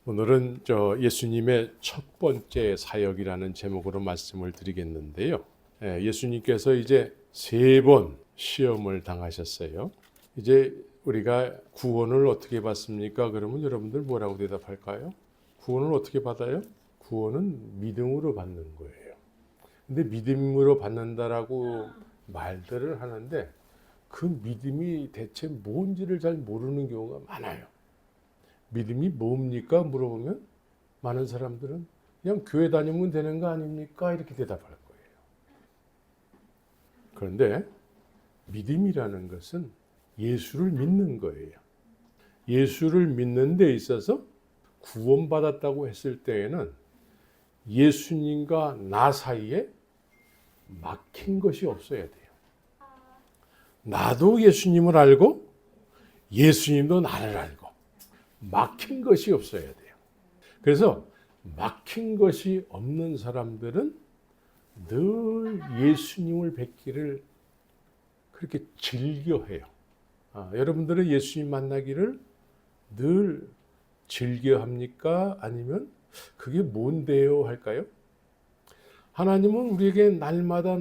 오늘은 예수님의 첫 번째 사역이라는 제목으로 말씀을 드리겠는데요. 예수님께서 이제 3번 시험을 당하셨어요. 이제 우리가 구원을 어떻게 받습니까? 그러면 여러분들 뭐라고 대답할까요? 구원을 어떻게 받아요? 구원은 믿음으로 받는 거예요. 근데 믿음으로 받는다라고 말들을 하는데 그 믿음이 대체 뭔지를 잘 모르는 경우가 많아요. 믿음이 뭡니까? 물어보면 많은 사람들은 그냥 교회 다니면 되는 거 아닙니까? 이렇게 대답할 거예요. 그런데 믿음이라는 것은 예수를 믿는 거예요. 예수를 믿는 데 있어서 구원받았다고 했을 때에는 예수님과 나 사이에 막힌 것이 없어야 돼요. 나도 예수님을 알고 예수님도 나를 알고 막힌 것이 없어야 돼요. 그래서 막힌 것이 없는 사람들은 늘 예수님을 뵙기를 그렇게 즐겨해요. 여러분들은 예수님 만나기를 늘 즐겨합니까? 아니면 그게 뭔데요? 할까요? 하나님은 우리에게 날마다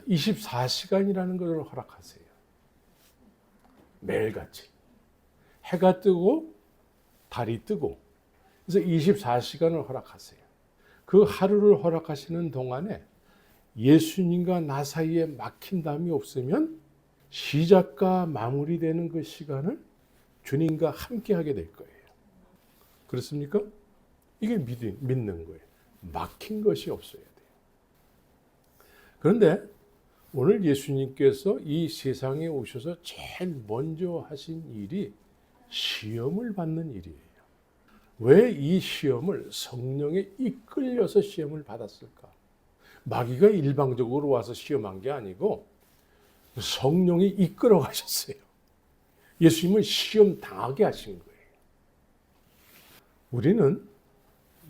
24시간이라는 것을 허락하세요. 매일같이. 해가 뜨고 달이 뜨고 그래서 24시간을 허락하세요. 그 하루를 허락하시는 동안에 예수님과 나 사이에 막힌담이 없으면 시작과 마무리되는 그 시간을 주님과 함께 하게 될 거예요. 그렇습니까? 이게 믿는 거예요. 막힌 것이 없어야 돼요. 그런데 오늘 예수님께서 이 세상에 오셔서 제일 먼저 하신 일이 시험을 받는 일이에요. 왜 이 시험을 성령에 이끌려서 시험을 받았을까? 마귀가 일방적으로 와서 시험한 게 아니고 성령이 이끌어 가셨어요. 예수님은 시험 당하게 하신 거예요. 우리는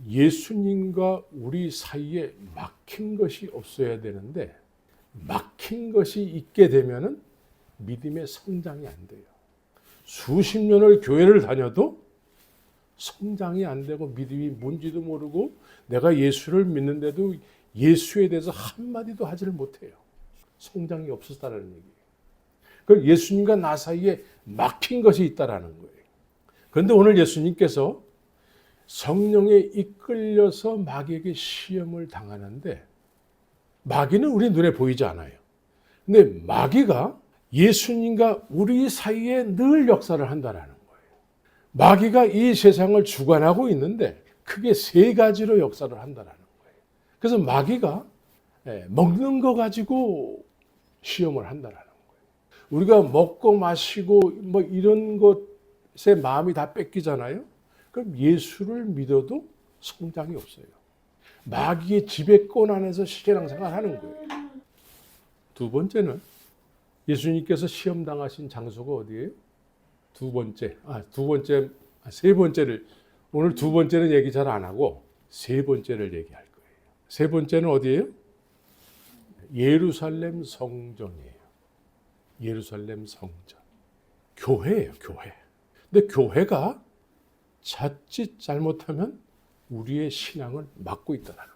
예수님과 우리 사이에 막힌 것이 없어야 되는데 막힌 것이 있게 되면은 믿음의 성장이 안 돼요. 수십 년을 교회를 다녀도 성장이 안 되고 믿음이 뭔지도 모르고 내가 예수를 믿는데도 예수에 대해서 한마디도 하지를 못해요. 성장이 없었다는 얘기예요. 그 예수님과 나 사이에 막힌 것이 있다라는 거예요. 그런데 오늘 예수님께서 성령에 이끌려서 마귀에게 시험을 당하는데 마귀는 우리 눈에 보이지 않아요. 근데 마귀가 예수님과 우리 사이에 늘 역사를 한다는 거예요. 마귀가 이 세상을 주관하고 있는데 크게 3가지로 역사를 한다는 거예요. 그래서 마귀가 먹는 거 가지고 시험을 한다는 거예요. 우리가 먹고 마시고 뭐 이런 것에 마음이 다 뺏기잖아요. 그럼 예수를 믿어도 성장이 없어요. 마귀의 지배권 안에서 신앙생활 하는 거예요. 두 번째는 예수님께서 시험 당하신 장소가 어디예요? 세 번째를 오늘 두 번째는 얘기 잘 안 하고 세 번째를 얘기할 거예요. 세 번째는 어디예요? 예루살렘 성전이에요. 예루살렘 성전. 교회예요, 교회. 근데 교회가 자칫 잘못하면 우리의 신앙을 막고 있다는 거예요.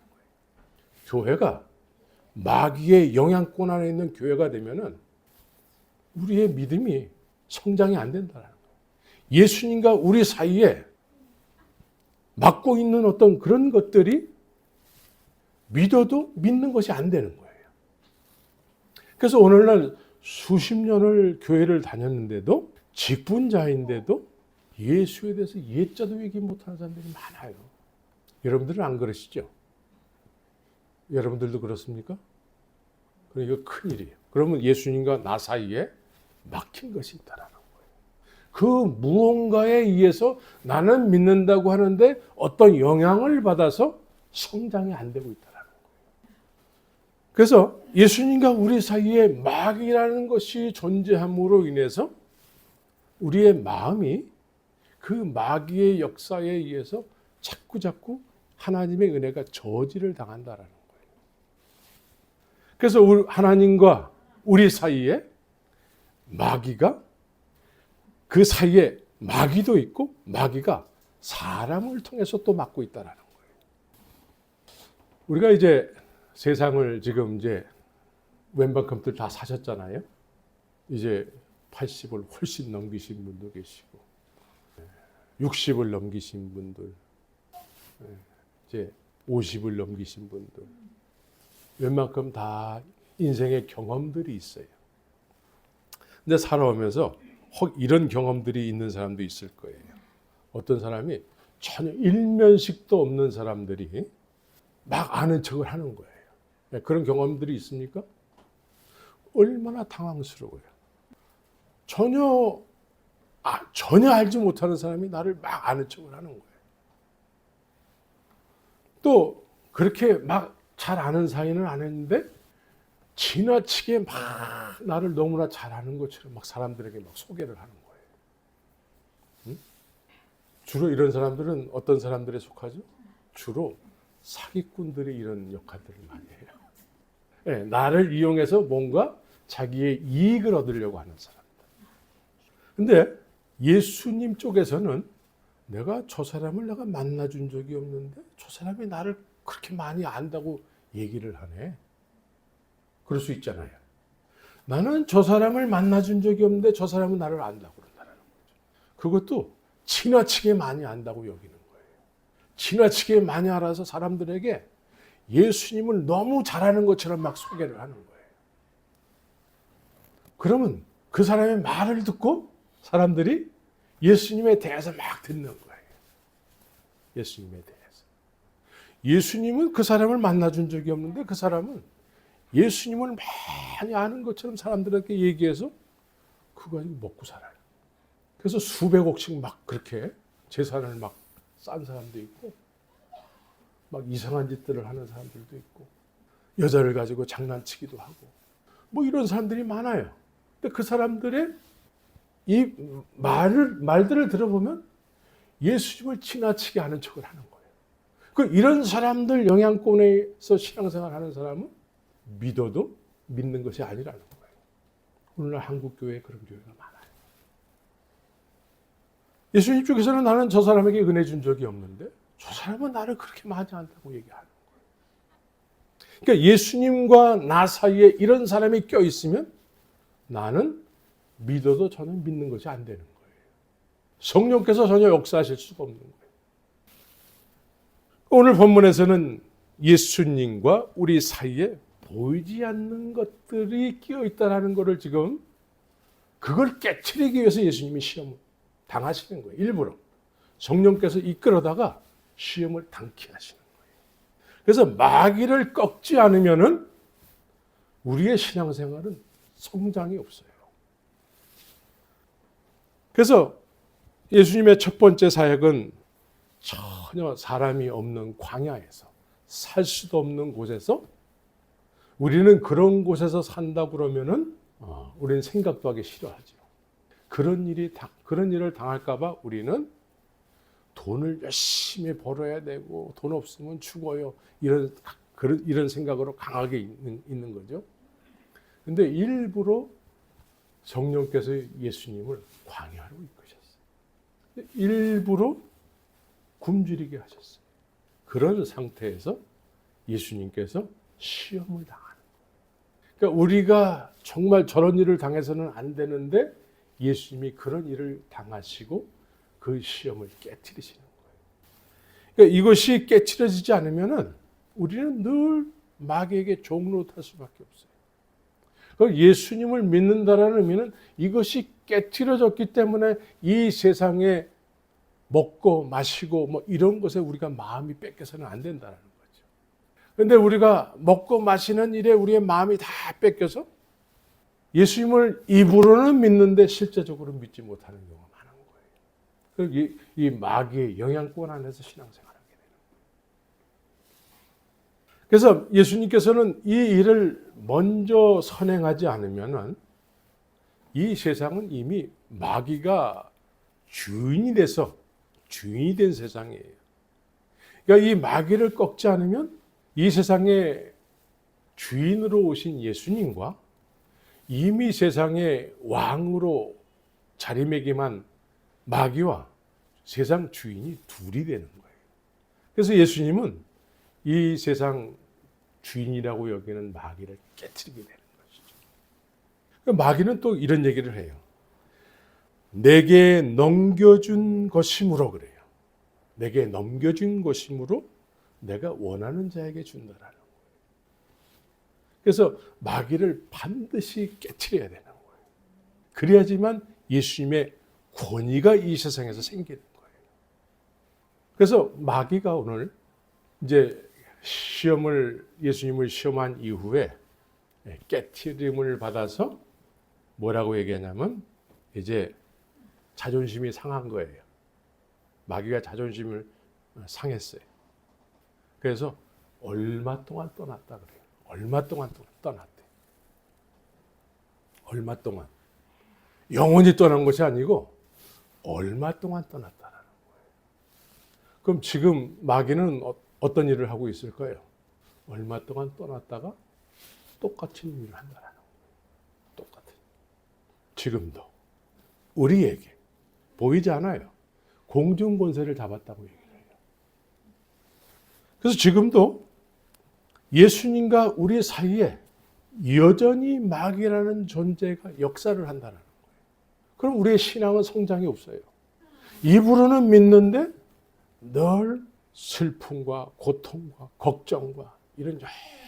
교회가 마귀의 영향권 안에 있는 교회가 되면은 우리의 믿음이 성장이 안 된다는 거예요. 예수님과 우리 사이에 막고 있는 어떤 그런 것들이 믿어도 믿는 것이 안 되는 거예요. 그래서 오늘날 수십 년을 교회를 다녔는데도 직분자인데도 예수에 대해서 예자도 얘기 못하는 사람들이 많아요. 여러분들은 안 그러시죠? 여러분들도 그렇습니까? 이거 큰일이에요. 그러면 예수님과 나 사이에 막힌 것이 있다는 거예요. 그 무언가에 의해서 나는 믿는다고 하는데 어떤 영향을 받아서 성장이 안 되고 있다는 거예요. 그래서 예수님과 우리 사이에 마귀라는 것이 존재함으로 인해서 우리의 마음이 그 마귀의 역사에 의해서 자꾸 하나님의 은혜가 저지를 당한다는 거예요. 그래서 하나님과 우리 사이에 마귀가 그 사이에 마귀도 있고 마귀가 사람을 통해서 또 맡고 있다라는 거예요. 우리가 이제 세상을 지금 이제 웬만큼들 다 사셨잖아요. 이제 80을 훨씬 넘기신 분도 계시고 60을 넘기신 분들, 이제 50을 넘기신 분들, 웬만큼 다 인생의 경험들이 있어요. 근데 살아오면서 혹 이런 경험들이 있는 사람도 있을 거예요. 어떤 사람이 전혀 일면식도 없는 사람들이 막 아는 척을 하는 거예요. 그런 경험들이 있습니까? 얼마나 당황스러워요. 전혀 알지 못하는 사람이 나를 막 아는 척을 하는 거예요. 또 그렇게 막 잘 아는 사이는 아는데 지나치게 막 나를 너무나 잘 아는 것처럼 막 사람들에게 막 소개를 하는 거예요. 응? 주로 이런 사람들은 어떤 사람들에 속하죠? 주로 사기꾼들이 이런 역할들을 많이 해요. 네, 나를 이용해서 뭔가 자기의 이익을 얻으려고 하는 사람들. 근데 예수님 쪽에서는 내가 저 사람을 내가 만나준 적이 없는데 저 사람이 나를 그렇게 많이 안다고 얘기를 하네. 그럴 수 있잖아요. 나는 저 사람을 만나준 적이 없는데 저 사람은 나를 안다고 그런다는 거죠. 그것도 지나치게 많이 안다고 여기는 거예요. 지나치게 많이 알아서 사람들에게 예수님을 너무 잘하는 것처럼 막 소개를 하는 거예요. 그러면 그 사람의 말을 듣고 사람들이 예수님에 대해서 막 듣는 거예요. 예수님에 대해서. 예수님은 그 사람을 만나준 적이 없는데 그 사람은 예수님을 많이 아는 것처럼 사람들에게 얘기해서 그거 가지고 먹고 살아요. 그래서 수백억씩 막 그렇게 재산을 막 싼 사람도 있고 막 이상한 짓들을 하는 사람들도 있고 여자를 가지고 장난치기도 하고 뭐 이런 사람들이 많아요. 근데 그 사람들의 이 말들을 들어보면 예수님을 지나치게 하는 척을 하는 거예요. 이런 사람들 영향권에서 신앙생활 하는 사람은 믿어도 믿는 것이 아니라는 거예요. 오늘날 한국 교회에 그런 교회가 많아요. 예수님 쪽에서는 나는 저 사람에게 은혜 준 적이 없는데 저 사람은 나를 그렇게 많이 안다고 얘기하는 거예요. 그러니까 예수님과 나 사이에 이런 사람이 껴있으면 나는 믿어도 전혀 믿는 것이 안 되는 거예요. 성령께서 전혀 역사하실 수가 없는 거예요. 오늘 본문에서는 예수님과 우리 사이에 보이지 않는 것들이 끼어 있다는 것을 지금 그걸 깨트리기 위해서 예수님이 시험을 당하시는 거예요. 일부러. 성령께서 이끌어다가 시험을 당케 하시는 거예요. 그래서 마귀를 꺾지 않으면은 우리의 신앙생활은 성장이 없어요. 그래서 예수님의 첫 번째 사역은 전혀 사람이 없는 광야에서 살 수도 없는 곳에서 우리는 그런 곳에서 산다 그러면은 우리는 생각도 하기 싫어하죠. 그런 일을 당할까봐 우리는 돈을 열심히 벌어야 되고 돈 없으면 죽어요. 이런 생각으로 강하게 있는 거죠. 근데 일부러 성령께서 예수님을 광야로 이끄셨어요. 일부러 굶주리게 하셨어요. 그런 상태에서 예수님께서 시험을 당하는 거예요. 그러니까 우리가 정말 저런 일을 당해서는 안 되는데 예수님이 그런 일을 당하시고 그 시험을 깨트리시는 거예요. 그러니까 이것이 깨트려지지 않으면은 우리는 늘 마귀에게 종노릇할 수밖에 없어요. 예수님을 믿는다라는 의미는 이것이 깨트려졌기 때문에 이 세상에 먹고 마시고 뭐 이런 것에 우리가 마음이 뺏겨서는 안 된다는 거죠. 그런데 우리가 먹고 마시는 일에 우리의 마음이 다 뺏겨서 예수님을 입으로는 믿는데 실제적으로 믿지 못하는 경우가 많은 거예요. 이 마귀의 영향권 안에서 신앙생활하게 되는 거예요. 그래서 예수님께서는 이 일을 먼저 선행하지 않으면은 이 세상은 이미 마귀가 주인이 된 세상이에요. 그러니까 이 마귀를 꺾지 않으면 이 세상의 주인으로 오신 예수님과 이미 세상의 왕으로 자리매김한 마귀와 세상 주인이 둘이 되는 거예요. 그래서 예수님은 이 세상 주인이라고 여기는 마귀를 깨트리게 되는 것이죠. 마귀는 또 이런 얘기를 해요. 내게 넘겨준 것이므로 그래요. 내게 넘겨준 것이므로 내가 원하는 자에게 준다라는 거예요. 그래서 마귀를 반드시 깨트려야 되는 거예요. 그래야지만 예수님의 권위가 이 세상에서 생기는 거예요. 그래서 마귀가 오늘 이제 예수님을 시험한 이후에 깨트림을 받아서 뭐라고 얘기하냐면 이제 자존심이 상한 거예요. 마귀가 자존심을 상했어요. 그래서 얼마 동안 떠났다 그래요. 얼마 동안 떠났대. 얼마 동안. 영원히 떠난 것이 아니고 얼마 동안 떠났다라는 거예요. 그럼 지금 마귀는 어떤 일을 하고 있을까요? 얼마 동안 떠났다가 똑같은 일을 한다라는 거예요. 똑같은. 지금도 우리에게 보이지 않아요. 공중 권세를 잡았다고 얘기를 해요. 그래서 지금도 예수님과 우리 사이에 여전히 마귀라는 존재가 역사를 한다는 거예요. 그럼 우리의 신앙은 성장이 없어요. 입으로는 믿는데 늘 슬픔과 고통과 걱정과 이런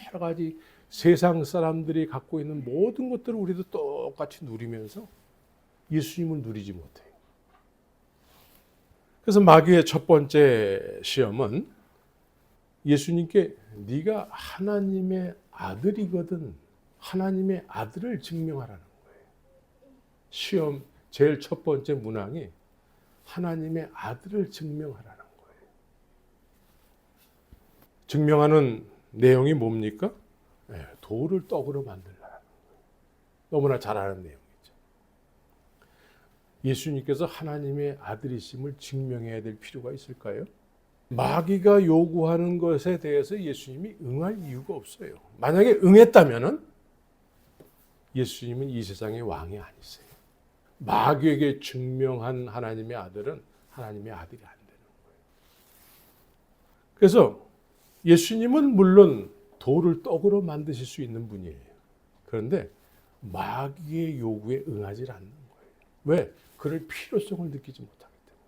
여러 가지 세상 사람들이 갖고 있는 모든 것들을 우리도 똑같이 누리면서 예수님을 누리지 못해요. 그래서 마귀의 첫 번째 시험은 예수님께 네가 하나님의 아들이거든 하나님의 아들을 증명하라는 거예요. 시험 제일 첫 번째 문항이 하나님의 아들을 증명하라는 거예요. 증명하는 내용이 뭡니까? 돌을 떡으로 만들라는 거예요. 너무나 잘 아는 내용이죠. 예수님께서 하나님의 아들이심을 증명해야 될 필요가 있을까요? 마귀가 요구하는 것에 대해서 예수님이 응할 이유가 없어요. 만약에 응했다면 예수님은 이 세상의 왕이 아니세요. 마귀에게 증명한 하나님의 아들은 하나님의 아들이 안 되는 거예요. 그래서 예수님은 물론 돌을 떡으로 만드실 수 있는 분이에요. 그런데 마귀의 요구에 응하지 않는 거예요. 왜? 그럴 필요성을 느끼지 못하기 때문에.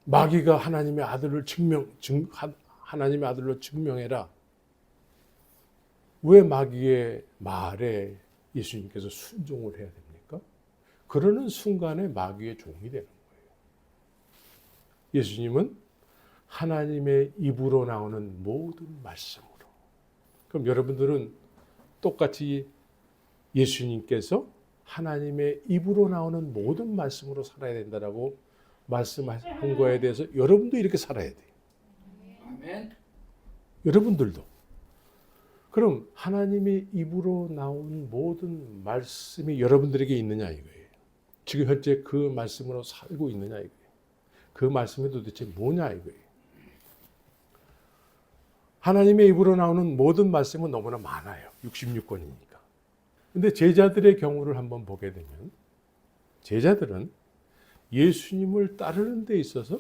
마귀가 하나님의 아들을 하나님의 아들로 증명해라. 왜 마귀의 말에 예수님께서 순종을 해야 됩니까? 그러는 순간에 마귀의 종이 되는 거예요. 예수님은 하나님의 입으로 나오는 모든 말씀으로. 그럼 여러분들은 똑같이 예수님께서 하나님의 입으로 나오는 모든 말씀으로 살아야 된다라고 말씀한 거에 대해서 여러분도 이렇게 살아야 돼요. 아멘. 여러분들도. 그럼 하나님의 입으로 나온 모든 말씀이 여러분들에게 있느냐 이거예요. 지금 현재 그 말씀으로 살고 있느냐 이거예요. 그 말씀이 도대체 뭐냐 이거예요. 하나님의 입으로 나오는 모든 말씀은 너무나 많아요. 66권이니까. 근데 제자들의 경우를 한번 보게 되면 제자들은 예수님을 따르는 데 있어서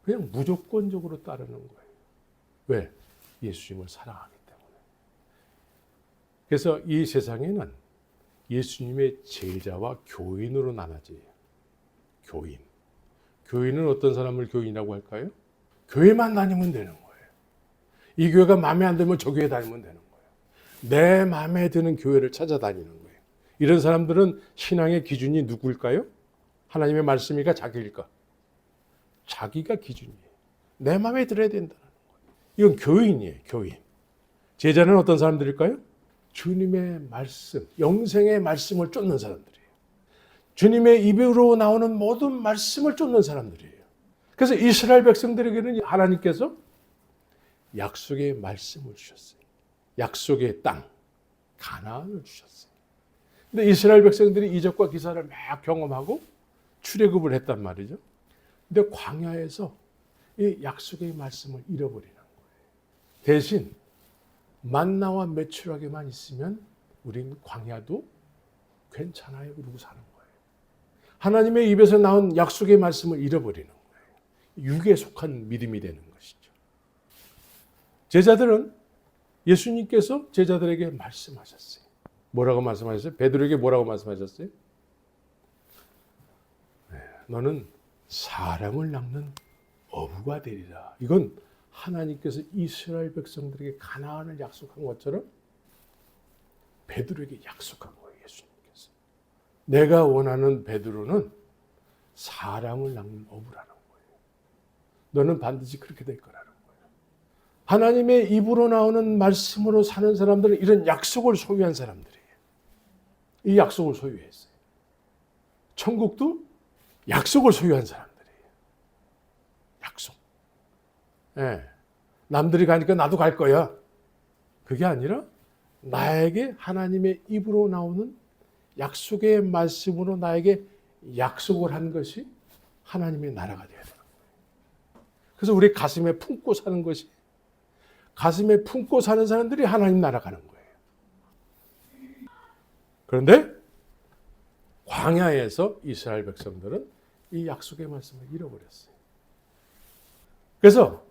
그냥 무조건적으로 따르는 거예요. 왜? 예수님을 사랑하기 때문에. 그래서 이 세상에는 예수님의 제자와 교인으로 나눠져요. 교인. 교인은 어떤 사람을 교인이라고 할까요? 교회만 다니면 되는 거예요. 이 교회가 마음에 안 들면 저 교회 다니면 되는 거예요. 내 마음에 드는 교회를 찾아다니는 거예요. 이런 사람들은 신앙의 기준이 누구일까요? 하나님의 말씀일까 자기일까? 자기가 기준이에요. 내 마음에 들어야 된다는 거예요. 이건 교인이에요. 교인. 제자는 어떤 사람들일까요? 주님의 말씀, 영생의 말씀을 쫓는 사람들이에요. 주님의 입으로 나오는 모든 말씀을 쫓는 사람들이에요. 그래서 이스라엘 백성들에게는 하나님께서 약속의 말씀을 주셨어요. 약속의 땅, 가나안을 주셨어요. 근데 이스라엘 백성들이 이적과 기사를 막 경험하고 출애굽을 했단 말이죠. 근데 광야에서 이 약속의 말씀을 잃어버리는 거예요. 대신 만나와 메추라기만 있으면 우린 광야도 괜찮아요 그러고 사는 거예요. 하나님의 입에서 나온 약속의 말씀을 잃어버리는 거예요. 육에 속한 믿음이 되는 것이죠. 제자들은 예수님께서 제자들에게 말씀하셨어요. 뭐라고 말씀하셨어요? 베드로에게 뭐라고 말씀하셨어요? 너는 사람을 낚는 어부가 되리라. 이건 하나님께서 이스라엘 백성들에게 가나안을 약속한 것처럼 베드로에게 약속한 거예요. 예수님께서. 내가 원하는 베드로는 사람을 낚는 어부라는 거예요. 너는 반드시 그렇게 될 거라는 거예요. 하나님의 입으로 나오는 말씀으로 사는 사람들은 이런 약속을 소유한 사람들이에요. 이 약속을 소유했어요. 천국도 약속을 소유한 사람들이에요. 약속. 예. 남들이 가니까 나도 갈 거야. 그게 아니라 나에게 하나님의 입으로 나오는 약속의 말씀으로 나에게 약속을 한 것이 하나님의 나라가 되어야 되는 거예요. 그래서 우리 가슴에 품고 사는 것이, 가슴에 품고 사는 사람들이 하나님 나라 가는 거예요. 그런데 광야에서 이스라엘 백성들은 이 약속의 말씀을 잃어버렸어요. 그래서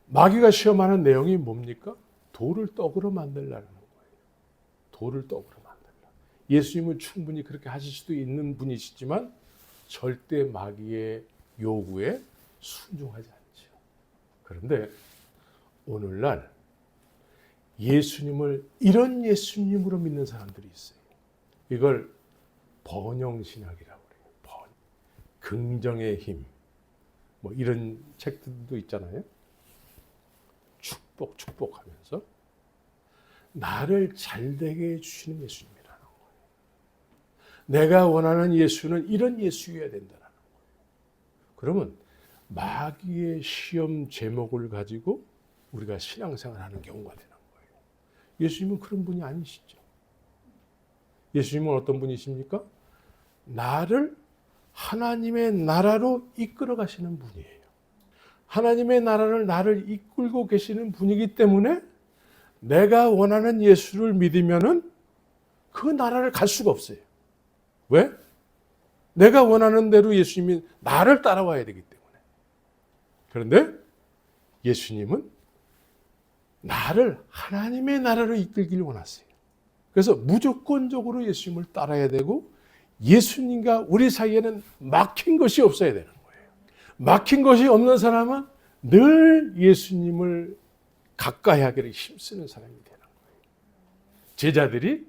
마귀가 시험하는 내용이 뭡니까? 돌을 떡으로 만들라는 거예요. 돌을 떡으로 만들라. 예수님은 충분히 그렇게 하실 수도 있는 분이시지만 절대 마귀의 요구에 순종하지 않죠. 그런데 오늘날 예수님을 이런 예수님으로 믿는 사람들이 있어요. 이걸 번영신학이라고 그래요. 긍정의 힘. 뭐 이런 책들도 있잖아요. 축복하면서 나를 잘되게 해주시는 예수님이라는 거예요. 내가 원하는 예수는 이런 예수여야 된다는 거예요. 그러면 마귀의 시험 제목을 가지고 우리가 신앙생활하는 경우가 되는 거예요. 예수님은 그런 분이 아니시죠. 예수님은 어떤 분이십니까? 나를 하나님의 나라로 이끌어 가시는 분이에요. 하나님의 나라를 나를 이끌고 계시는 분이기 때문에 내가 원하는 예수를 믿으면은 그 나라를 갈 수가 없어요. 왜? 내가 원하는 대로 예수님이 나를 따라와야 되기 때문에. 그런데 예수님은 나를 하나님의 나라로 이끌기를 원하세요. 그래서 무조건적으로 예수님을 따라야 되고 예수님과 우리 사이에는 막힌 것이 없어야 되는 거예요. 막힌 것이 없는 사람은 늘 예수님을 가까이 하기를 힘쓰는 사람이 되는 거예요. 제자들이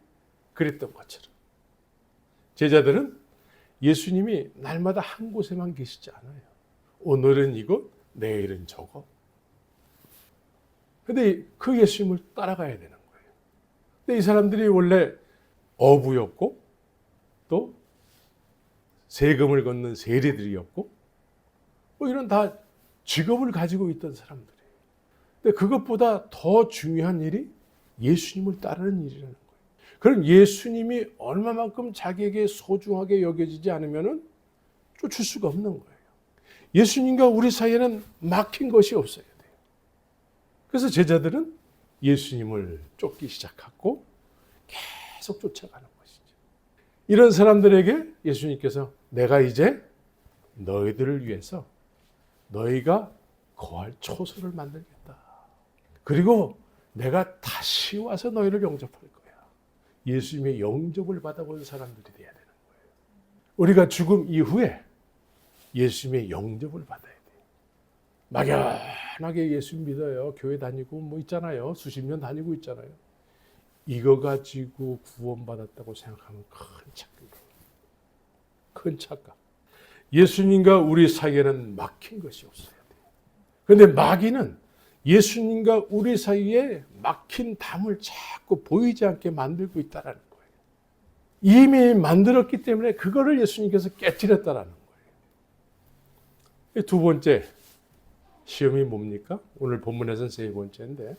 그랬던 것처럼. 제자들은 예수님이 날마다 한 곳에만 계시지 않아요. 오늘은 이곳, 내일은 저곳. 근데 그 예수님을 따라가야 되는 거예요. 근데 이 사람들이 원래 어부였고 또 세금을 걷는 세리들이었고 뭐 이런 다 직업을 가지고 있던 사람들이에요. 근데 그것보다 더 중요한 일이 예수님을 따르는 일이라는 거예요. 그럼 예수님이 얼마만큼 자기에게 소중하게 여겨지지 않으면 쫓을 수가 없는 거예요. 예수님과 우리 사이에는 막힌 것이 없어야 돼요. 그래서 제자들은 예수님을 쫓기 시작하고 계속 쫓아가는 것이죠. 이런 사람들에게 예수님께서 내가 이제 너희들을 위해서 너희가 거할 초소를 만들겠다. 그리고 내가 다시 와서 너희를 영접할 거야. 예수님의 영접을 받아본 사람들이 돼야 되는 거예요. 우리가 죽음 이후에 예수님의 영접을 받아야 돼요. 막연하게 예수 믿어요. 교회 다니고 뭐 있잖아요. 수십 년 다니고 있잖아요. 이거 가지고 구원받았다고 생각하면 큰 착각이에요. 큰 착각. 예수님과 우리 사이에는 막힌 것이 없어야 돼요. 그런데 마귀는 예수님과 우리 사이에 막힌 담을 자꾸 보이지 않게 만들고 있다는 거예요. 이미 만들었기 때문에 그거를 예수님께서 깨뜨렸다는 거예요. 두 번째 시험이 뭡니까? 오늘 본문에서는 세 번째인데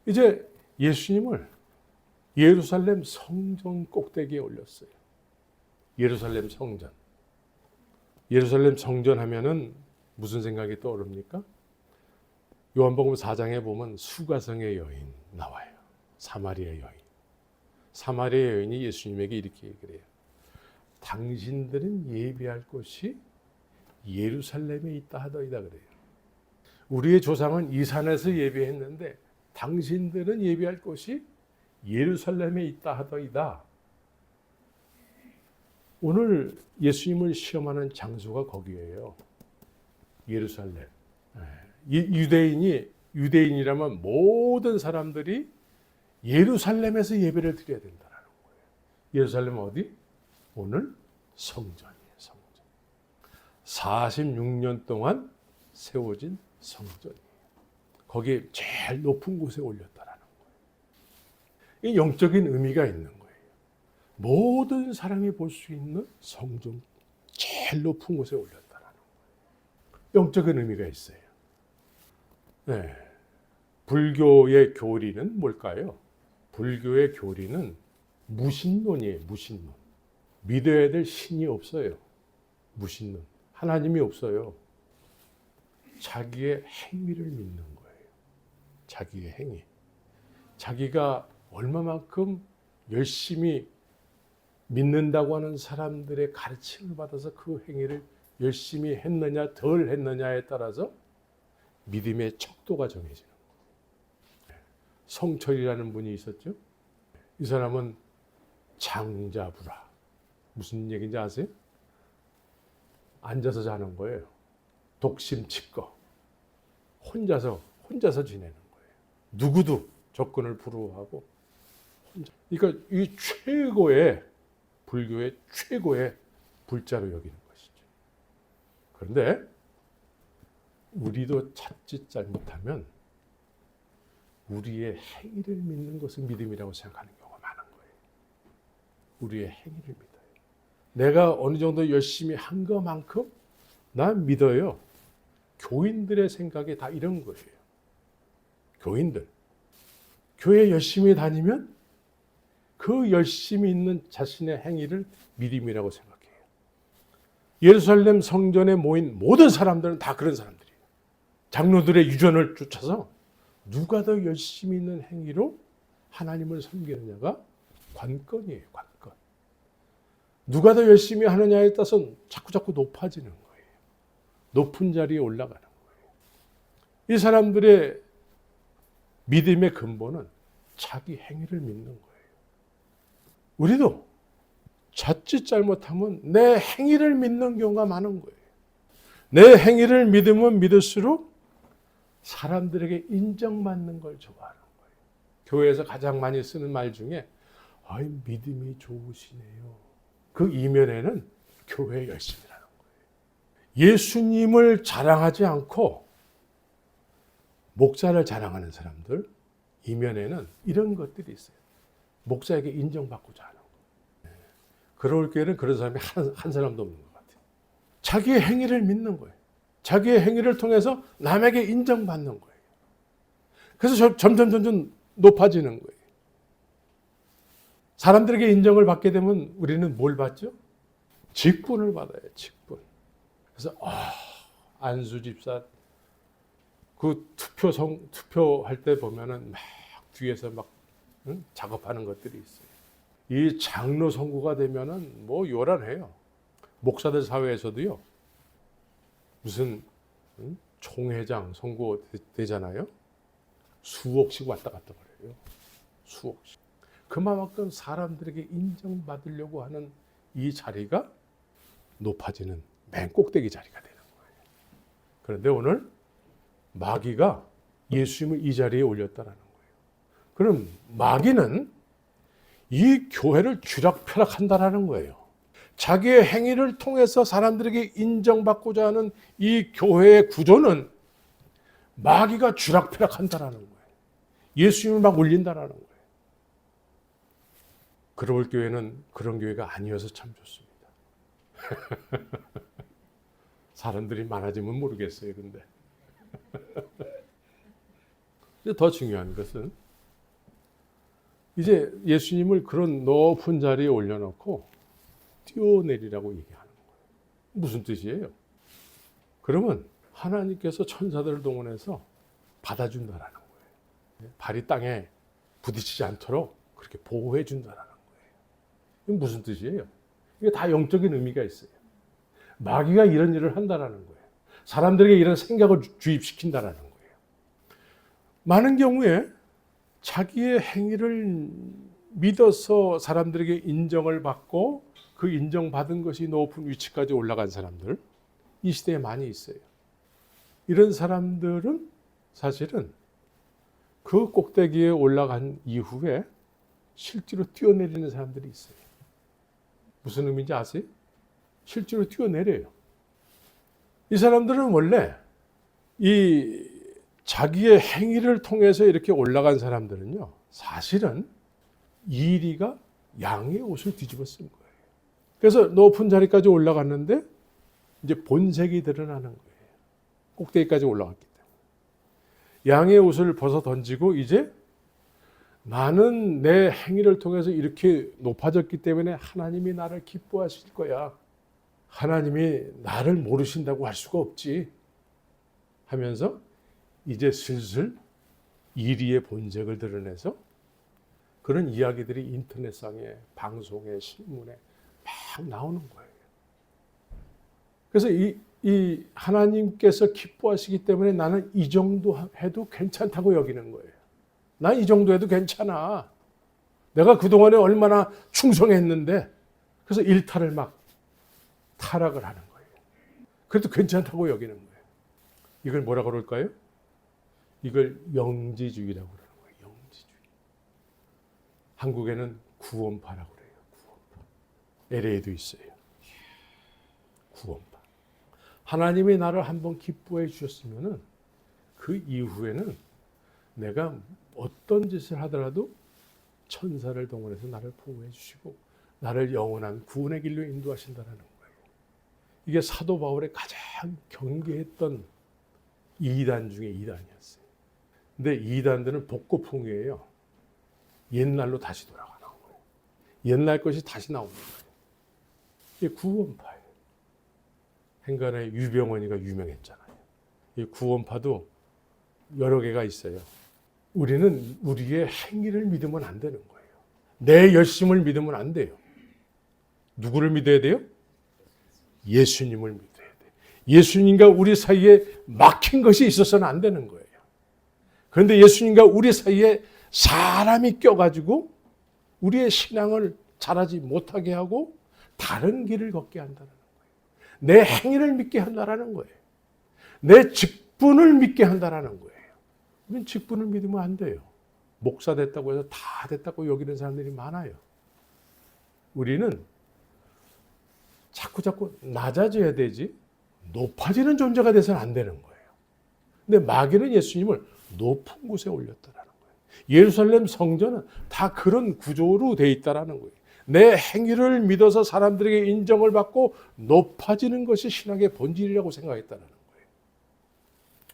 이제 예수님을 예루살렘 성전 꼭대기에 올렸어요. 예루살렘 성전. 예루살렘 성전 하면은 무슨 생각이 떠오릅니까? 요한복음 4장에 보면 수가성의 여인 나와요. 사마리아 여인. 사마리아 여인이 예수님에게 이렇게 얘기를 해요. 당신들은 예비할 곳이 예루살렘에 있다 하더이다 그래요. 우리의 조상은 이 산에서 예비했는데 당신들은 예비할 곳이 예루살렘에 있다 하더이다. 오늘 예수님을 시험하는 장소가 거기예요. 예루살렘. 유대인이라면 모든 사람들이 예루살렘에서 예배를 드려야 된다는 거예요. 예루살렘 어디? 오늘 성전이에요. 성전. 46년 동안 세워진 성전이에요. 거기에 제일 높은 곳에 올렸다라는 거예요. 이 영적인 의미가 있는 거예요. 모든 사람이 볼 수 있는 성전 제일 높은 곳에 올렸다라는 거예요. 영적인 의미가 있어요. 네. 불교의 교리는 뭘까요? 불교의 교리는 무신론이에요. 무신론. 믿어야 될 신이 없어요. 무신론. 하나님이 없어요. 자기의 행위를 믿는 거예요. 자기의 행위. 자기가 얼마만큼 열심히 믿는다고 하는 사람들의 가르침을 받아서 그 행위를 열심히 했느냐 덜 했느냐에 따라서 믿음의 척도가 정해지는 거예요. 성철이라는 분이 있었죠. 이 사람은 장자부라. 무슨 얘기인지 아세요? 앉아서 자는 거예요. 독심치거. 혼자서 지내는 거예요. 누구도 접근을 불허하고 혼자. 그러니까 이 최고의 불교의 최고의 불자로 여기는 것이죠. 그런데 우리도 자칫 잘못하면 우리의 행위를 믿는 것을 믿음이라고 생각하는 경우가 많은 거예요. 우리의 행위를 믿어요. 내가 어느 정도 열심히 한 것만큼 난 믿어요. 교인들의 생각이 다 이런 거예요. 교인들. 교회 열심히 다니면 그 열심히 있는 자신의 행위를 믿음이라고 생각해요. 예루살렘 성전에 모인 모든 사람들은 다 그런 사람들이에요. 장로들의 유전을 쫓아서 누가 더 열심히 있는 행위로 하나님을 섬기느냐가 관건이에요. 관건. 누가 더 열심히 하느냐에 따라서 자꾸 높아지는 거예요. 높은 자리에 올라가는 거예요. 이 사람들의 믿음의 근본은 자기 행위를 믿는 거예요. 우리도 자칫 잘못하면 내 행위를 믿는 경우가 많은 거예요. 내 행위를 믿으면 믿을수록 사람들에게 인정받는 걸 좋아하는 거예요. 교회에서 가장 많이 쓰는 말 중에 아이 믿음이 좋으시네요. 그 이면에는 교회 열심이라는 거예요. 예수님을 자랑하지 않고 목사를 자랑하는 사람들 이면에는 이런 것들이 있어요. 목사에게 인정받고자 하는 거예요. 그럴 교회는 그런 사람이 한 사람도 없는 것 같아요. 자기의 행위를 믿는 거예요. 자기의 행위를 통해서 남에게 인정받는 거예요. 그래서 점점 높아지는 거예요. 사람들에게 인정을 받게 되면 우리는 뭘 받죠? 직분을 받아요. 직분. 그래서 안수 집사 그 투표할 때 보면은 막 뒤에서 막 작업하는 것들이 있어요. 이 장로 선거가 되면은 뭐 요란해요. 목사들 사회에서도요. 무슨 총회장 선거 되잖아요. 수억씩 왔다 갔다 그래요. 수억씩. 그만큼 사람들에게 인정받으려고 하는 이 자리가 높아지는 맨 꼭대기 자리가 되는 거예요. 그런데 오늘 마귀가 예수님을 이 자리에 올렸다라는 거예요. 그럼 마귀는 이 교회를 쥐락펴락한다라는 거예요. 자기의 행위를 통해서 사람들에게 인정받고자 하는 이 교회의 구조는 마귀가 쥐락펴락한다라는 거예요. 예수님을 막 올린다라는 거예요. 그럴 교회는 그런 교회가 아니어서 참 좋습니다. 사람들이 많아지면 모르겠어요. 근데 더 중요한 것은 이제 예수님을 그런 높은 자리에 올려놓고 뛰어내리라고 얘기하는 거예요. 무슨 뜻이에요? 그러면 하나님께서 천사들을 동원해서 받아준다라는 거예요. 발이 땅에 부딪히지 않도록 그렇게 보호해 준다라는 거예요. 이건 무슨 뜻이에요? 이게 다 영적인 의미가 있어요. 마귀가 이런 일을 한다라는 거예요. 사람들에게 이런 생각을 주입시킨다라는 거예요. 많은 경우에 자기의 행위를 믿어서 사람들에게 인정을 받고 그 인정받은 것이 높은 위치까지 올라간 사람들, 이 시대에 많이 있어요. 이런 사람들은 사실은 그 꼭대기에 올라간 이후에 실제로 뛰어내리는 사람들이 있어요. 무슨 의미인지 아세요? 실제로 뛰어내려요. 이 사람들은 원래 이 자기의 행위를 통해서 이렇게 올라간 사람들은요, 사실은 이리가 양의 옷을 뒤집어 쓴 거예요. 그래서 높은 자리까지 올라갔는데 이제 본색이 드러나는 거예요. 꼭대기까지 올라갔기 때문에. 양의 옷을 벗어 던지고 이제 나는 내 행위를 통해서 이렇게 높아졌기 때문에 하나님이 나를 기뻐하실 거야. 하나님이 나를 모르신다고 할 수가 없지 하면서 이제 슬슬 이리의 본색을 드러내서 그런 이야기들이 인터넷상에, 방송에, 신문에 막 나오는 거예요. 그래서 이 하나님께서 기뻐하시기 때문에 나는 이 정도 해도 괜찮다고 여기는 거예요. 난 이 정도 해도 괜찮아. 내가 그동안에 얼마나 충성했는데, 그래서 일탈을 막 타락을 하는 거예요. 그래도 괜찮다고 여기는 거예요. 이걸 뭐라 그럴까요? 이걸 영지주의라고 그러는 거예요. 영지주의. 한국에는 구원파라고 그래요. 구원파. LA에도 있어요. 구원파. 하나님이 나를 한번 기뻐해 주셨으면은 그 이후에는 내가 어떤 짓을 하더라도 천사를 동원해서 나를 보호해 주시고 나를 영원한 구원의 길로 인도하신다는 거예요. 이게 사도 바울의 가장 경계했던 이단 중에 이단이었어요. 근데 이단들은 복고풍이에요. 옛날로 다시 돌아가는 거예요. 옛날 것이 다시 나오는 거예요. 이게 구원파예요. 행간에 유병원이가 유명했잖아요. 이 구원파도 여러 개가 있어요. 우리는 우리의 행위를 믿으면 안 되는 거예요. 내 열심을 믿으면 안 돼요. 누구를 믿어야 돼요? 예수님을 믿어야 돼요. 예수님과 우리 사이에 막힌 것이 있어서는 안 되는 거예요. 그런데 예수님과 우리 사이에 사람이 껴가지고 우리의 신앙을 잘하지 못하게 하고 다른 길을 걷게 한다는 거예요. 내 행위를 믿게 한다는 거예요. 내 직분을 믿게 한다는 거예요. 우리는 직분을 믿으면 안 돼요. 목사 됐다고 해서 다 됐다고 여기는 사람들이 많아요. 우리는 자꾸 낮아져야 되지 높아지는 존재가 돼서는 안 되는 거예요. 근데 마귀는 예수님을 높은 곳에 올렸다라는 거예요. 예루살렘 성전은 다 그런 구조로 돼 있다라는 거예요. 내 행위를 믿어서 사람들에게 인정을 받고 높아지는 것이 신앙의 본질이라고 생각했다는 거예요.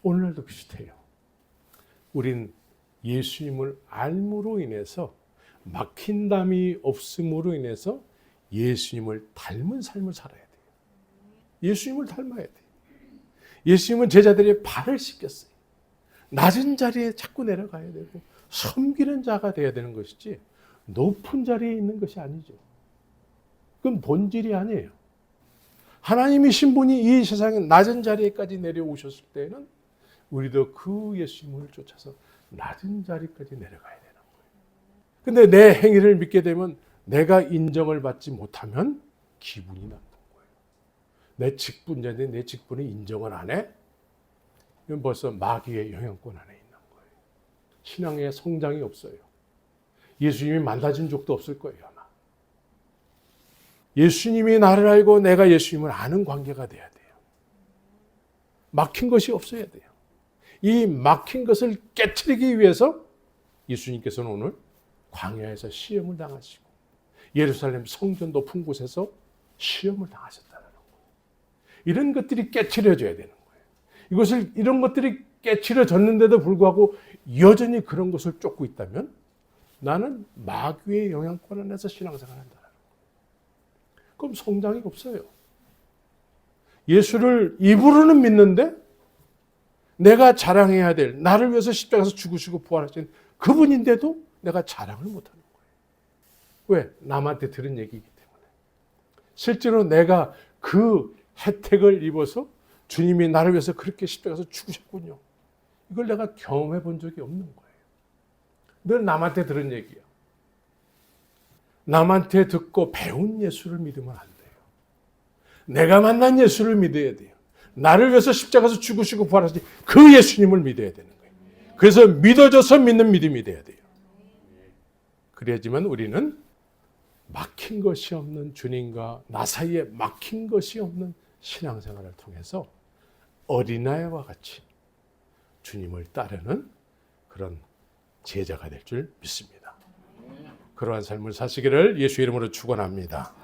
오늘날도 비슷해요. 우린 예수님을 알므로 인해서 막힌담이 없음으로 인해서 예수님을 닮은 삶을 살아야 돼요. 예수님을 닮아야 돼요. 예수님은 제자들의 발을 씻겼어요. 낮은 자리에 자꾸 내려가야 되고 섬기는 자가 돼야 되는 것이지 높은 자리에 있는 것이 아니죠. 그건 본질이 아니에요. 하나님이신 분이 이 세상에 낮은 자리에까지 내려오셨을 때는 우리도 그 예수님을 쫓아서 낮은 자리까지 내려가야 되는 거예요. 근데 내 행위를 믿게 되면 내가 인정을 받지 못하면 기분이 나쁜 거예요. 내 직분자인데 내 직분을 인정을 안 해? 이건 벌써 마귀의 영향권 안에 있는 거예요. 신앙의 성장이 없어요. 예수님이 만나진 적도 없을 거예요, 아마. 예수님이 나를 알고 내가 예수님을 아는 관계가 돼야 돼요. 막힌 것이 없어야 돼요. 이 막힌 것을 깨트리기 위해서 예수님께서는 오늘 광야에서 시험을 당하시고 예루살렘 성전 높은 곳에서 시험을 당하셨다는 거예요. 이런 것들이 깨트려져야 되는 거예요. 이런 것들이 깨트려졌는데도 불구하고 여전히 그런 것을 쫓고 있다면 나는 마귀의 영향권 안에서 신앙생활을 한다는 거예요. 그럼 성장이 없어요. 예수를 입으로는 믿는데 내가 자랑해야 될, 나를 위해서 십자가에서 죽으시고 부활하신 그분인데도 내가 자랑을 못하는 거예요. 왜? 남한테 들은 얘기이기 때문에. 실제로 내가 그 혜택을 입어서 주님이 나를 위해서 그렇게 십자가에서 죽으셨군요. 이걸 내가 경험해 본 적이 없는 거예요. 늘 남한테 들은 얘기야. 남한테 듣고 배운 예수를 믿으면 안 돼요. 내가 만난 예수를 믿어야 돼요. 나를 위해서 십자가에서 죽으시고 부활하신 그 예수님을 믿어야 되는 거예요. 그래서 믿어져서 믿는 믿음이 돼야 돼요. 그래야지만 우리는 막힌 것이 없는 주님과 나 사이에 막힌 것이 없는 신앙생활을 통해서 어린아이와 같이 주님을 따르는 그런 제자가 될 줄 믿습니다. 그러한 삶을 사시기를 예수 이름으로 축원합니다.